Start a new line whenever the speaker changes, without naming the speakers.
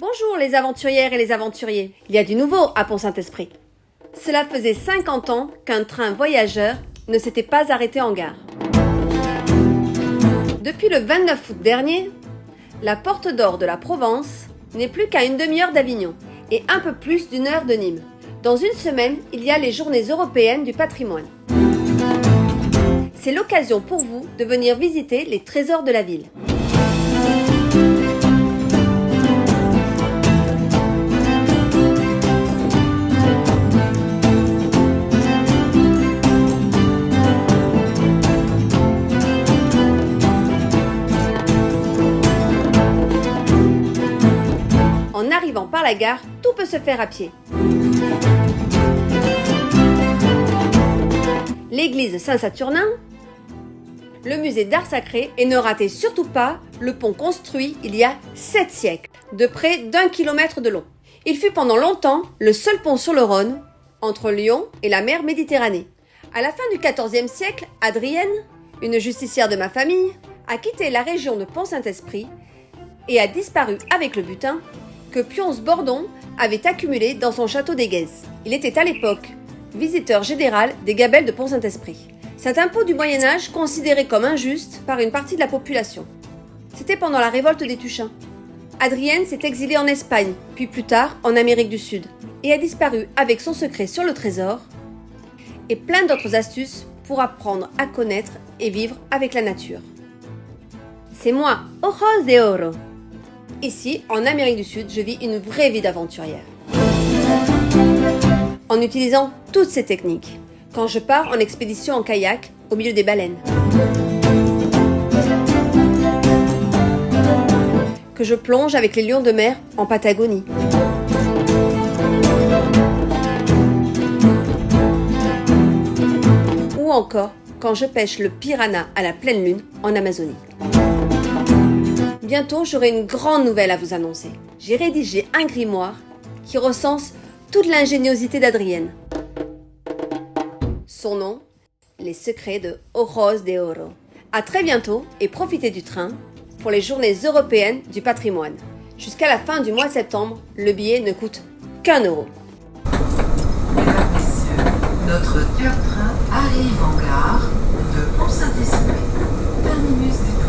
Bonjour les aventurières et les aventuriers. Il y a du nouveau à Pont-Saint-Esprit. Cela faisait 50 ans qu'un train voyageur ne s'était pas arrêté en gare. Depuis le 29 août dernier, la Porte d'Or de la Provence n'est plus qu'à une demi-heure d'Avignon et un peu plus d'une heure de Nîmes. Dans une semaine, il y a les Journées européennes du patrimoine. C'est l'occasion pour vous de venir visiter les trésors de la ville. En arrivant par la gare, tout peut se faire à pied. L'église Saint-Saturnin, le musée d'art sacré et ne ratez surtout pas le pont construit il y a 7 siècles, de près d'1 kilomètre de long. Il fut pendant longtemps le seul pont sur le Rhône, entre Lyon et la mer Méditerranée. À la fin du XIVe siècle, Adrienne, une justicière de ma famille, a quitté la région de Pont-Saint-Esprit et a disparu avec le butin que Pionce-Bordon avait accumulé dans son château d'Éguèze. Il était à l'époque visiteur général des gabelles de Pont-Saint-Esprit. Cet impôt du Moyen-Âge considéré comme injuste par une partie de la population. C'était pendant la révolte des Tuchins. Adrienne s'est exilée en Espagne, puis plus tard en Amérique du Sud, et a disparu avec son secret sur le trésor et plein d'autres astuces pour apprendre à connaître et vivre avec la nature. C'est moi, Ojos de Oro. Ici, en Amérique du Sud, je vis une vraie vie d'aventurière. En utilisant toutes ces techniques, quand je pars en expédition en kayak au milieu des baleines, que je plonge avec les lions de mer en Patagonie, ou encore quand je pêche le piranha à la pleine lune en Amazonie. Bientôt, j'aurai une grande nouvelle à vous annoncer. J'ai rédigé un grimoire qui recense toute l'ingéniosité d'Adrienne. Son nom, Les secrets de Ojos de Oro. À très bientôt et profitez du train pour les Journées européennes du patrimoine. Jusqu'à la fin du mois de septembre, le billet ne coûte qu'1 euro.
Mesdames, Messieurs, notre train arrive en gare de Pont-Saint-Esprit. Terminus du